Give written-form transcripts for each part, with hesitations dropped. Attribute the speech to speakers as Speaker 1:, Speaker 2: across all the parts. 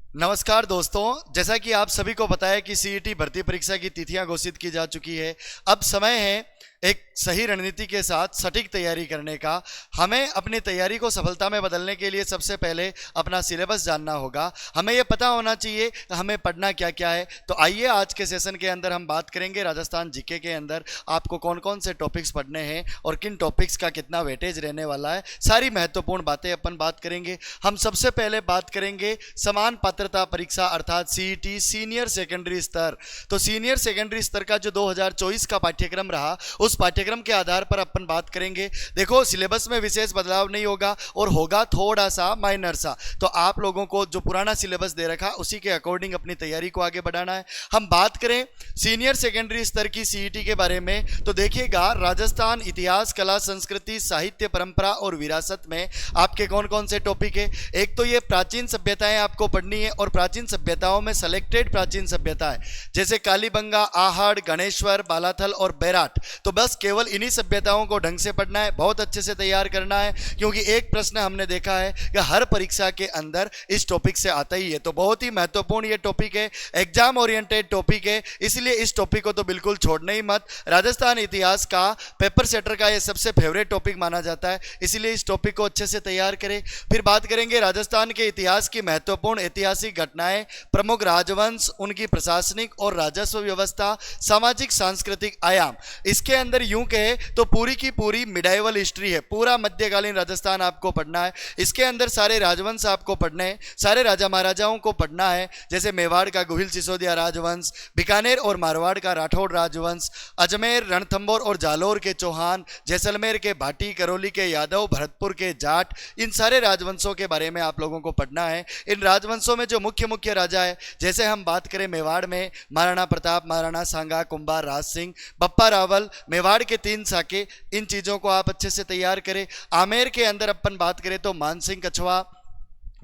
Speaker 1: नमस्कार दोस्तों, जैसा कि आप सभी को पता है कि सीईटी भर्ती परीक्षा की तिथियां घोषित की जा चुकी है। अब समय है एक सही रणनीति के साथ सटीक तैयारी करने का। हमें अपनी तैयारी को सफलता में बदलने के लिए सबसे पहले अपना सिलेबस जानना होगा। हमें यह पता होना चाहिए कि हमें पढ़ना क्या क्या है। तो आइए आज के सेशन के अंदर हम बात करेंगे राजस्थान जीके के अंदर आपको कौन कौन से टॉपिक्स पढ़ने हैं और किन टॉपिक्स का कितना वेटेज रहने वाला है। सारी महत्वपूर्ण बातें अपन बात करेंगे। हम सबसे पहले बात करेंगे समान पात्रता परीक्षा अर्थात सीईटी सीनियर सेकेंडरी स्तर। तो सीनियर सेकेंडरी स्तर का जो 2024 का पाठ्यक्रम रहा उस पाठ्यक्रम के आधार पर अपन बात करेंगे। देखो, सिलेबस में विशेष बदलाव नहीं होगा और होगा थोड़ा सा माइनर सा। तो आप लोगों को जो पुराना सिलेबस दे रखा उसी के अकॉर्डिंग अपनी तैयारी को आगे बढ़ाना है। हम बात करें सीनियर सेकेंडरी स्तर की सीईटी के बारे में तो देखिएगा, राजस्थान इतिहास कला संस्कृति साहित्य परंपरा और विरासत में आपके कौन कौन से टॉपिक है। एक तो ये प्राचीन सभ्यताएं आपको पढ़नी है और प्राचीन सभ्यताओं में सेलेक्टेड प्राचीन सभ्यता है जैसे कालीबंगा, आहड़, गणेश्वर, बालाथल और बैराट। तो बस केवल इन्हीं सभ्यताओं को ढंग से पढ़ना है, बहुत अच्छे से तैयार करना है, क्योंकि एक प्रश्न हमने देखा है कि हर परीक्षा के अंदर इस टॉपिक से आता ही है। तो बहुत ही महत्वपूर्ण ये टॉपिक है, एग्जाम ओरिएंटेड टॉपिक है, इसलिए इस टॉपिक को तो बिल्कुल छोड़ना ही मत। राजस्थान इतिहास का पेपर सेटर का ये सबसे फेवरेट टॉपिक माना जाता है, इसलिए इस टॉपिक को अच्छे से तैयार करें। फिर बात करेंगे राजस्थान के इतिहास की महत्वपूर्ण ऐतिहासिक घटनाएं, प्रमुख राजवंश, उनकी प्रशासनिक और राजस्व व्यवस्था, सामाजिक सांस्कृतिक आयाम। इसके अंदर यूं कहे तो पूरी की पूरी मिडाइवल हिस्ट्री है, पूरा मध्यकालीन राजस्थान आपको पढ़ना है। इसके अंदर सारे राजवंश आपको पढ़ने हैं, सारे राजा महाराजाओं को पढ़ना है, जैसे मेवाड़ का गुहिल सिसोदिया राजवंश, बीकानेर और मारवाड़ का राठौड़ राजवंश, अजमेर, रणथंभौर और जालोर के चौहान, जैसलमेर के भाटी, करौली के यादव, भरतपुर के जाट। इन सारे राजवंशों के बारे में आप लोगों को पढ़ना है। इन राजवंशों में जो मुख्य मुख्य राजा है, जैसे हम बात करें मेवाड़ में महाराणा प्रताप, महाराणा सांगा, कुंभा, राज सिंह, बप्पा रावल, मेवाड़ के 3 साके। इन चीजों को आप अच्छे से तैयार करें। आमेर के अंदर अपन बात करें तो मानसिंह कछवा,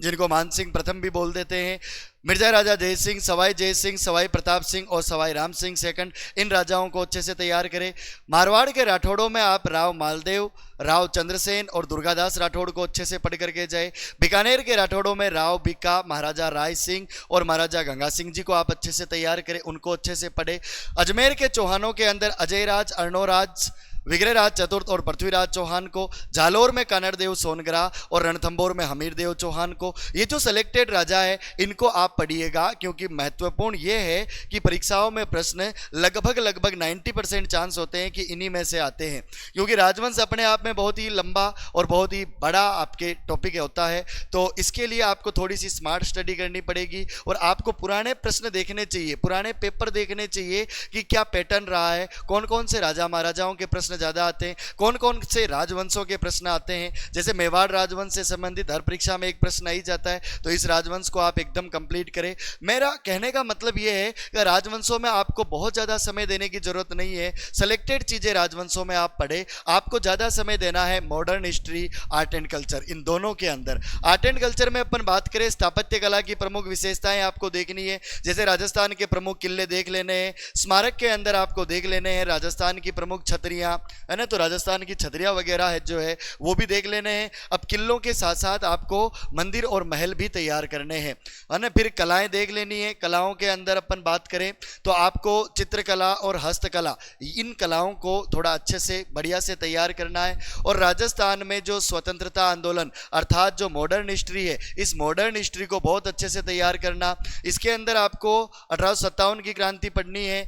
Speaker 1: जिनको मानसिंह प्रथम भी बोल देते हैं, मिर्जा राजा जय सिंह, सवाई जय सिंह, सवाई प्रताप सिंह और सवाई राम सिंह सेकंड। इन राजाओं को अच्छे से तैयार करें। मारवाड़ के राठौड़ों में आप राव मालदेव, राव चंद्रसेन और दुर्गादास राठौड़ को अच्छे से पढ़ करके जाए। बीकानेर के राठौड़ों में राव बीका, महाराजा राय सिंह और महाराजा गंगा सिंह जी को आप अच्छे से तैयार करें, उनको अच्छे से पढ़े। अजमेर के चौहानों के अंदर अजय राज, अर्णोराज, विग्रहराज चतुर्थ और पृथ्वीराज चौहान को, जालोर में कानड़ देव सोनगरा और रणथंभौर में हमीर देव चौहान को। ये जो सेलेक्टेड राजा है इनको आप पढ़िएगा, क्योंकि महत्वपूर्ण ये है कि परीक्षाओं में प्रश्न लगभग 90% चांस होते हैं कि इन्हीं में से आते हैं, क्योंकि राजवंश अपने आप में बहुत ही लंबा और बहुत ही बड़ा आपके टॉपिक होता है। तो इसके लिए आपको थोड़ी सी स्मार्ट स्टडी करनी पड़ेगी और आपको पुराने प्रश्न देखने चाहिए, पुराने पेपर देखने चाहिए कि क्या पैटर्न रहा है, कौन कौन से राजा महाराजाओं के प्रश्न ज्यादा आते हैं, कौन कौन से राजवंशों के प्रश्न आते हैं। जैसे मेवाड़ राजवंश से संबंधित हर परीक्षा में एक प्रश्न आ ही जाता है, तो इस राजवंश को आप एकदम कंप्लीट करें। मेरा कहने का मतलब यह है कि राजवंशों में आपको बहुत ज्यादा समय देने की जरूरत नहीं है, सेलेक्टेड चीजें राजवंशों में आप पढ़े। आपको ज्यादा समय देना है modern history, art and culture, इन दोनों के अंदर। आर्ट एंड कल्चर में अपन बात करें, स्थापत्य कला की प्रमुख विशेषताएं आपको देखनी है, जैसे राजस्थान के प्रमुख किले देख लेने हैं, स्मारक के अंदर आपको देख लेने हैं राजस्थान की प्रमुख छतरियां, है ना, तो राजस्थान की छतरियां वगैरह है जो है वो भी देख लेने हैं। अब किलों के साथ साथ आपको मंदिर और महल भी तैयार करने हैं, है ना। फिर कलाएं देख लेनी है। कलाओं के अंदर अपन बात करें तो आपको चित्रकला और हस्तकला, इन कलाओं को थोड़ा अच्छे से बढ़िया से तैयार करना है। और राजस्थान में जो स्वतंत्रता आंदोलन अर्थात जो मॉडर्न हिस्ट्री है, इस मॉडर्न हिस्ट्री को बहुत अच्छे से तैयार करना। इसके अंदर आपको 1857 की क्रांति पढ़नी है,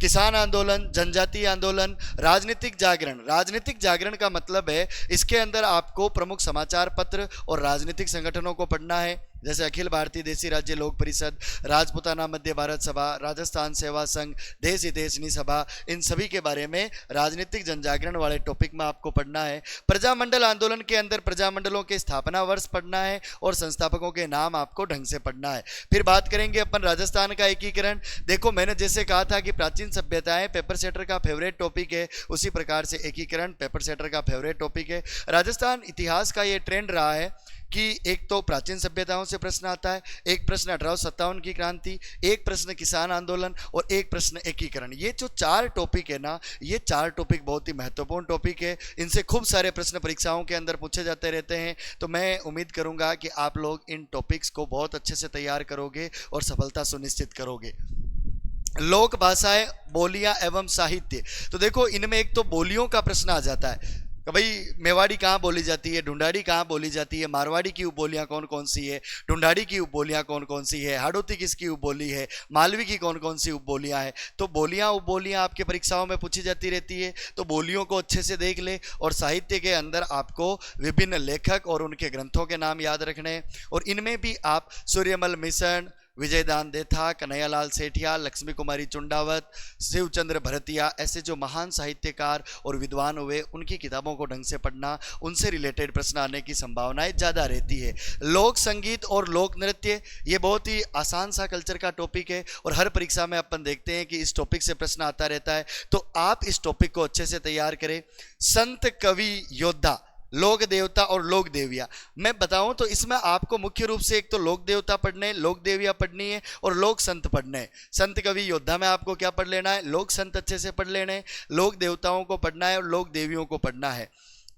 Speaker 1: किसान आंदोलन, जनजातीय आंदोलन, राजनीतिक जागरण। राजनीतिक जागरण का मतलब है इसके अंदर आपको प्रमुख समाचार पत्र और राजनीतिक संगठनों को पढ़ना है, जैसे अखिल भारतीय देसी राज्य लोक परिषद, राजपुताना मध्य भारत सभा, राजस्थान सेवा संघ, देश हितैषणी सभा। इन सभी के बारे में राजनीतिक जनजागरण वाले टॉपिक में आपको पढ़ना है। प्रजामंडल आंदोलन के अंदर प्रजामंडलों के स्थापना वर्ष पढ़ना है और संस्थापकों के नाम आपको ढंग से पढ़ना है। फिर बात करेंगे अपन राजस्थान का एकीकरण। देखो, मैंने जैसे कहा था कि प्राचीन सभ्यताएं पेपर सेटर का फेवरेट टॉपिक है, उसी प्रकार से एकीकरण पेपर सेटर का फेवरेट टॉपिक है। राजस्थान इतिहास का ये ट्रेंड रहा है कि एक तो प्राचीन सभ्यताओं से प्रश्न आता है, एक प्रश्न 1857 की क्रांति, एक प्रश्न किसान आंदोलन और एक प्रश्न एकीकरण। ये जो 4 टॉपिक है ना, ये 4 टॉपिक बहुत ही महत्वपूर्ण टॉपिक है। इनसे खूब सारे प्रश्न परीक्षाओं के अंदर पूछे जाते रहते हैं। तो मैं उम्मीद करूंगा कि आप लोग इन टॉपिक्स को बहुत अच्छे से तैयार करोगे और सफलता सुनिश्चित करोगे। लोक भाषाएं, बोलियां एवं साहित्य। तो देखो, इनमें एक तो बोलियों का प्रश्न आ जाता है कि भाई मेवाड़ी कहाँ बोली जाती है, ढूंढाड़ी कहाँ बोली जाती है, मारवाड़ी की उपबोलियां कौन कौन सी है, ढूंढाड़ी की उपबोलियां कौन कौन सी है, हाड़ौती किसकी उपबोली है, मालवी की कौन कौन सी उपबोलियां है। तो बोलियां उपबोलियां आपके परीक्षाओं में पूछी जाती रहती है, तो बोलियों को अच्छे से देख ले। और साहित्य के अंदर आपको विभिन्न लेखक और उनके ग्रंथों के नाम याद रखने हैं। और इनमें भी आप सूर्यमल मिशन, विजयदान देथा, कन्हैयालाल सेठिया, लक्ष्मी कुमारी चुंडावत, शिवचंद्र भरतिया, ऐसे जो महान साहित्यकार और विद्वान हुए, उनकी किताबों को ढंग से पढ़ना, उनसे रिलेटेड प्रश्न आने की संभावनाएं ज़्यादा रहती है। लोक संगीत और लोक नृत्य, ये बहुत ही आसान सा कल्चर का टॉपिक है और हर परीक्षा में अपन देखते हैं कि इस टॉपिक से प्रश्न आता रहता है। तो आप इस टॉपिक को अच्छे से तैयार करें। संत, कवि, योद्धा, लोक देवता और लोक देविया। मैं बताऊं तो इसमें आपको मुख्य रूप से एक तो लोक देवता पढ़ने, लोक देविया पढ़नी है और लोक संत पढ़ने हैं। संत, कवि, योद्धा में आपको क्या पढ़ लेना है, लोक संत अच्छे से पढ़ लेने हैं, लोक देवताओं को पढ़ना है और लोक देवियों को पढ़ना है।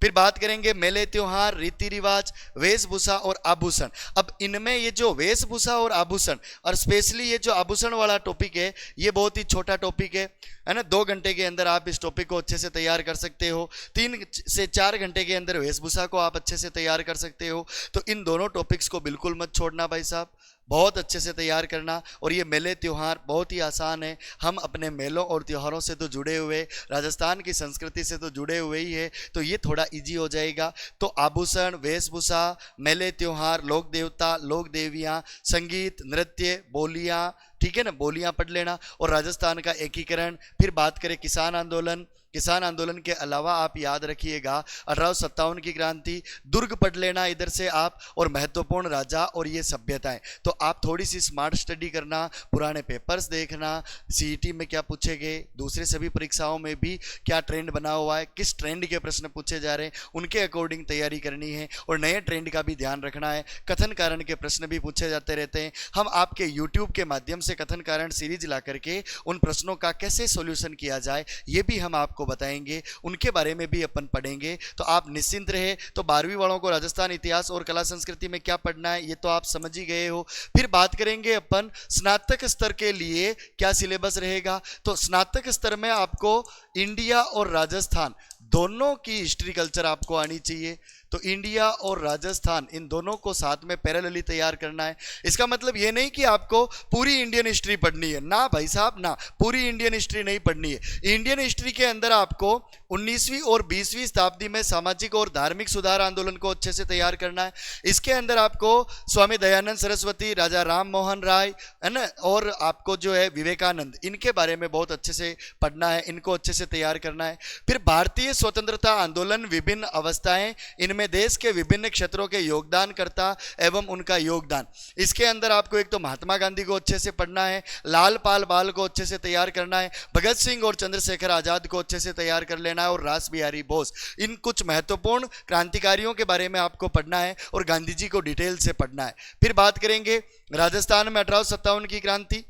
Speaker 1: फिर बात करेंगे मेले, त्योहार, रीति रिवाज, वेशभूषा और आभूषण। अब इनमें ये जो वेशभूषा और आभूषण, और स्पेशली ये जो आभूषण वाला टॉपिक है, ये बहुत ही छोटा टॉपिक है ना। 2 घंटे के अंदर आप इस टॉपिक को अच्छे से तैयार कर सकते हो। 3 से 4 घंटे के अंदर वेशभूषा को आप अच्छे से तैयार कर सकते हो। तो इन दोनों टॉपिक्स को बिल्कुल मत छोड़ना भाई साहब, बहुत अच्छे से तैयार करना। और ये मेले त्योहार बहुत ही आसान है, हम अपने मेलों और त्योहारों से तो जुड़े हुए, राजस्थान की संस्कृति से तो जुड़े हुए ही है, तो ये थोड़ा इजी हो जाएगा। तो आभूषण, वेशभूषा, मेले त्योहार, लोक देवता, लोक देवियाँ, संगीत, नृत्य, बोलियाँ, ठीक है ना, बोलियाँ पढ़ लेना। और राजस्थान का एकीकरण। फिर बात करें किसान आंदोलन, किसान आंदोलन के अलावा आप याद रखिएगा 1857 की क्रांति, दुर्ग पढ़ लेना इधर से आप, और महत्वपूर्ण राजा और ये सभ्यताएं। तो आप थोड़ी सी स्मार्ट स्टडी करना, पुराने पेपर्स देखना, सीईटी में क्या पूछे गए, दूसरे सभी परीक्षाओं में भी क्या ट्रेंड बना हुआ है, किस ट्रेंड के प्रश्न पूछे जा रहे हैं, उनके अकॉर्डिंग तैयारी करनी है। और नए ट्रेंड का भी ध्यान रखना है। कथन कारण के प्रश्न भी पूछे जाते रहते हैं। हम आपके यूट्यूब के माध्यम से कथन कारण सीरीज ला करके उन प्रश्नों का कैसे सोल्यूशन किया जाए, ये भी हम आपको बताएंगे, उनके बारे में भी अपन पढ़ेंगे। तो आप निश्चिंत रहे। तो 12वीं वालों को राजस्थान इतिहास और कला संस्कृति में क्या पढ़ना है, ये तो आप समझ ही गए हो। फिर बात करेंगे अपन स्नातक स्तर के लिए क्या सिलेबस रहेगा। तो स्नातक स्तर में आपको इंडिया और राजस्थान दोनों की हिस्ट्री कल्चर आपको आनी चाहिए। तो इंडिया और राजस्थान इन दोनों को साथ में पैरेलली तैयार करना है। इसका मतलब ये नहीं कि आपको पूरी इंडियन हिस्ट्री पढ़नी है, ना भाई साहब ना, पूरी इंडियन हिस्ट्री नहीं पढ़नी है। इंडियन हिस्ट्री के अंदर आपको 19वीं और 20वीं शताब्दी में सामाजिक और धार्मिक सुधार आंदोलन को अच्छे से तैयार करना है। इसके अंदर आपको स्वामी दयानंद सरस्वती, राजा राम मोहन राय, है ना, और आपको जो है विवेकानंद, इनके बारे में बहुत अच्छे से पढ़ना है, इनको अच्छे से तैयार करना है। फिर भारतीय स्वतंत्रता आंदोलन, विभिन्न अवस्थाएं, इनमें देश के विभिन्न क्षेत्रों के योगदानकर्ता एवं उनका योगदान। इसके अंदर आपको एक तो महात्मा गांधी को अच्छे से पढ़ना है, लाल पाल बाल को अच्छे से तैयार करना है, भगत सिंह और चंद्रशेखर आजाद को अच्छे से तैयार कर लेना है, और रास बिहारी बोस, इन कुछ महत्वपूर्ण क्रांतिकारियों के बारे में आपको पढ़ना है और गांधी जी को डिटेल से पढ़ना है। फिर बात करेंगे राजस्थान में 1857 की क्रांति,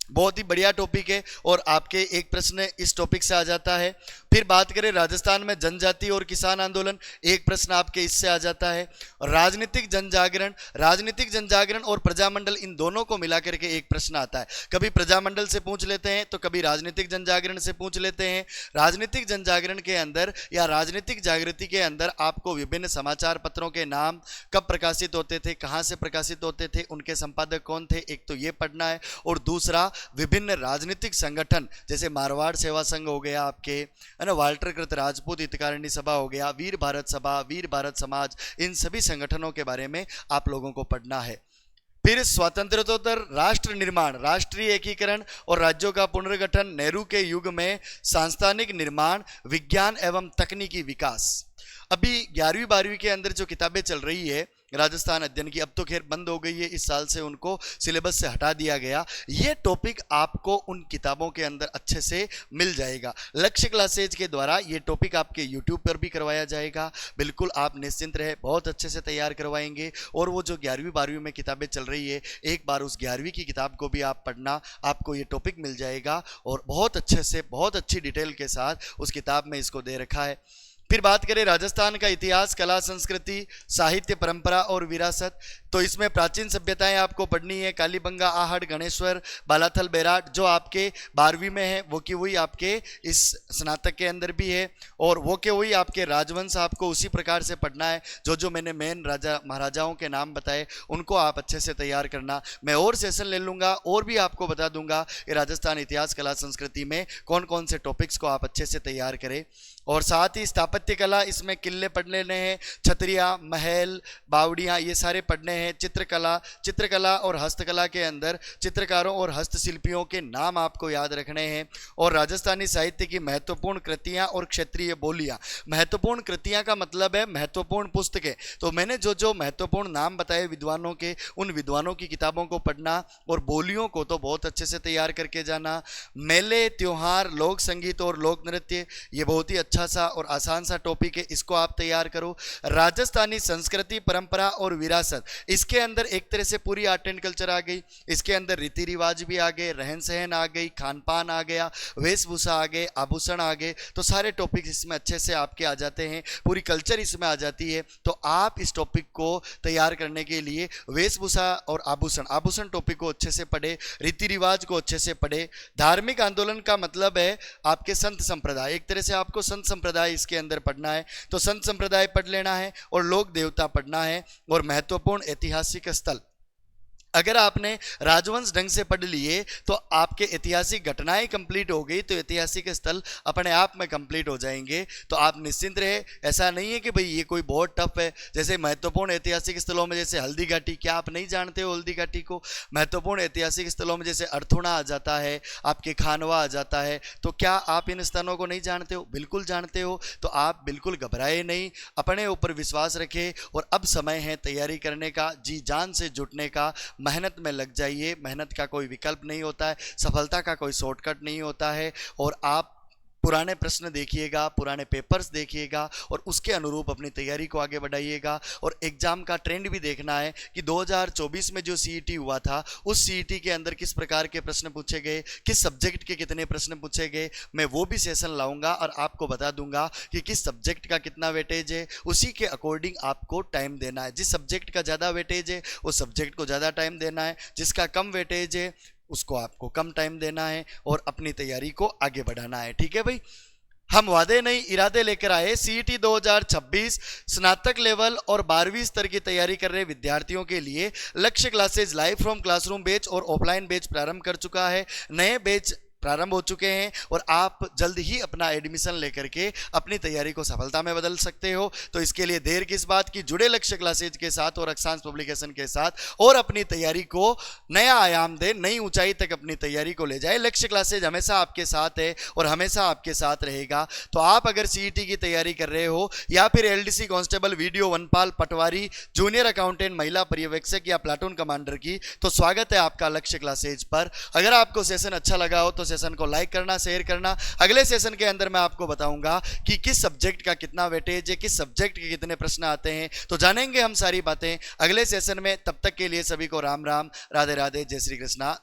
Speaker 1: बहुत ही बढ़िया टॉपिक है और आपके एक प्रश्न इस टॉपिक से आ जाता है। फिर बात करें राजस्थान में जनजाति और किसान आंदोलन, एक प्रश्न आपके इससे आ जाता है। राजनीतिक जनजागरण, राजनीतिक जनजागरण और प्रजामंडल, इन दोनों को मिलाकर के एक प्रश्न आता है। कभी प्रजामंडल से पूछ लेते हैं तो कभी राजनीतिक जनजागरण से पूछ लेते हैं। राजनीतिक जनजागरण के अंदर या राजनीतिक जागृति के अंदर आपको विभिन्न समाचार पत्रों के नाम, कब प्रकाशित होते थे, कहाँ से प्रकाशित होते थे, उनके संपादक कौन थे, एक तो ये पढ़ना है। और दूसरा विभिन्न राजनीतिक संगठन, जैसे मारवाड़ सेवा संघ हो गया आपके, है ना, वाल्टर कृत राजपूत हितकारिणी सभा हो गया, वीर भारत सभा, वीर भारत समाज, इन सभी संगठनों के बारे में आप लोगों को पढ़ना है। फिर स्वतंत्रतोत्तर राष्ट्र निर्माण, राष्ट्रीय एकीकरण और राज्यों का पुनर्गठन, नेहरू के युग में सांस्थानिक निर्माण, विज्ञान एवं तकनीकी विकास। अभी 11वीं 12वीं के अंदर जो किताबें चल रही है राजस्थान अध्ययन की, अब तो खैर बंद हो गई है, इस साल से उनको सिलेबस से हटा दिया गया। ये टॉपिक आपको उन किताबों के अंदर अच्छे से मिल जाएगा। लक्ष्य क्लासेज के द्वारा ये टॉपिक आपके यूट्यूब पर भी करवाया जाएगा, बिल्कुल आप निश्चिंत रहे, बहुत अच्छे से तैयार करवाएंगे। और वो जो 11वीं 12वीं में किताबें चल रही है, एक बार उस 11वीं की किताब को भी आप पढ़ना, आपको ये टॉपिक मिल जाएगा और बहुत अच्छे से, बहुत अच्छी डिटेल के साथ उस किताब में इसको दे रखा है। फिर बात करें राजस्थान का इतिहास, कला, संस्कृति, साहित्य, परंपरा और विरासत, तो इसमें प्राचीन सभ्यताएं आपको पढ़नी है। कालीबंगा, आहड़, गणेश्वर, बालाथल, बेराट, जो आपके 12वीं में है वो की वही आपके इस स्नातक के अंदर भी है, और वो के वही आपके राजवंश आपको उसी प्रकार से पढ़ना है। जो जो मैंने मेन राजा महाराजाओं के नाम बताए उनको आप अच्छे से तैयार करना। मैं और सेशन ले लूँगा और भी आपको बता दूंगा कि राजस्थान इतिहास, कला, संस्कृति में कौन कौन से टॉपिक्स को आप अच्छे से तैयार करें। और साथ ही स्थापत्य कला, इसमें किले पढ़ लेने हैं, छतरियाँ, महल, बावड़ियाँ, ये सारे पढ़ने हैं। चित्रकला और हस्तकला के अंदर चित्रकारों और हस्तशिल्पियों के नाम आपको याद रखने हैं। और राजस्थानी साहित्य की महत्वपूर्ण कृतियाँ और क्षेत्रीय बोलियाँ। महत्वपूर्ण कृतियाँ का मतलब है महत्वपूर्ण पुस्तकें, तो मैंने जो जो महत्वपूर्ण नाम बताए विद्वानों के, उन विद्वानों की किताबों को पढ़ना। और बोलियों को तो बहुत अच्छे से तैयार करके जाना। मेले, त्योहार, लोक संगीत और लोक नृत्य, ये बहुत ही अच्छा सा और आसान सा टॉपिक है, इसको आप तैयार करो। राजस्थानी संस्कृति, परंपरा और विरासत, इसके अंदर एक तरह से पूरी आर्ट एंड कल्चर आ गई, इसके अंदर रीति रिवाज भी आ गए, रहन सहन आ गई, खान पान आ गया, वेशभूषा आ गए, आभूषण आ गए, तो सारे टॉपिक इसमें अच्छे से आपके आ जाते हैं, पूरी कल्चर इसमें आ जाती है। तो आप इस टॉपिक को तैयार करने के लिए वेशभूषा और आभूषण टॉपिक को अच्छे से पढ़े, रीति रिवाज को अच्छे से पढ़े। धार्मिक आंदोलन का मतलब है आपके संत संप्रदाय, एक तरह से आपको संत संप्रदाय इसके अंदर पढ़ना है, तो संत संप्रदाय पढ़ लेना है। और लोक देवता पढ़ना है। और महत्वपूर्ण ऐतिहासिक स्थल, अगर आपने राजवंश ढंग से पढ़ लिए तो आपके ऐतिहासिक घटनाएं कंप्लीट हो गई, तो ऐतिहासिक स्थल अपने आप में कंप्लीट हो जाएंगे। तो आप निश्चिंत रहे, ऐसा नहीं है कि भाई ये कोई बहुत टफ है। जैसे महत्वपूर्ण ऐतिहासिक स्थलों में जैसे हल्दी घाटी, क्या आप नहीं जानते हो हल्दी घाटी को? महत्वपूर्ण ऐतिहासिक स्थलों में जैसे अर्थुणा आ जाता है, आपके खानवा आ जाता है, तो क्या आप इन स्थानों को नहीं जानते हो? बिल्कुल जानते हो। तो आप बिल्कुल घबराए नहीं, अपने ऊपर विश्वास रखें। और अब समय है तैयारी करने का, जी जान से जुटने का, मेहनत में लग जाइए। मेहनत का कोई विकल्प नहीं होता है, सफलता का कोई शॉर्टकट नहीं होता है। और आप पुराने प्रश्न देखिएगा, पुराने पेपर्स देखिएगा और उसके अनुरूप अपनी तैयारी को आगे बढ़ाइएगा। और एग्जाम का ट्रेंड भी देखना है कि 2024 में जो सीईटी हुआ था, उस सीईटी के अंदर किस प्रकार के प्रश्न पूछे गए, किस सब्जेक्ट के कितने प्रश्न पूछे गए, मैं वो भी सेशन लाऊंगा और आपको बता दूंगा कि किस सब्जेक्ट का कितना वेटेज है। उसी के अकॉर्डिंग आपको टाइम देना है। जिस सब्जेक्ट का ज़्यादा वेटेज है उस सब्जेक्ट को ज़्यादा टाइम देना है, जिसका कम वेटेज है उसको आपको कम टाइम देना है और अपनी तैयारी को आगे बढ़ाना है। ठीक है भाई, हम वादे नहीं इरादे लेकर आए। सीईटी 2026 स्नातक लेवल और 12वीं स्तर की तैयारी कर रहे विद्यार्थियों के लिए लक्ष्य classes live from classroom batch और ऑफलाइन बैच प्रारंभ कर चुका है। नए बैच प्रारंभ हो चुके हैं और आप जल्द ही अपना एडमिशन लेकर के अपनी तैयारी को सफलता में बदल सकते हो। तो इसके लिए देर किस बात की, जुड़े लक्ष्य क्लासेज के साथ और अक्षांश पब्लिकेशन के साथ और अपनी तैयारी को नया आयाम दे, नई ऊंचाई तक अपनी तैयारी को ले जाए। लक्ष्य क्लासेज हमेशा आपके साथ है और हमेशा आपके साथ रहेगा। तो आप अगर सीईटी की तैयारी कर रहे हो या फिर एलडीसी कांस्टेबल, वीडियो, वनपाल, पटवारी, जूनियर अकाउंटेंट, महिला पर्यवेक्षक या प्लाटून कमांडर की, तो स्वागत है आपका लक्ष्य क्लासेज पर। अगर आपको सेशन अच्छा लगा हो तो सेशन को लाइक करना, शेयर करना। अगले सेशन के अंदर मैं आपको बताऊंगा कि किस सब्जेक्ट का कितना वेटेज है, किस सब्जेक्ट के कितने प्रश्न आते हैं, तो जानेंगे हम सारी बातें अगले सेशन में। तब तक के लिए सभी को राम राम, राधे राधे, जय श्री कृष्णा।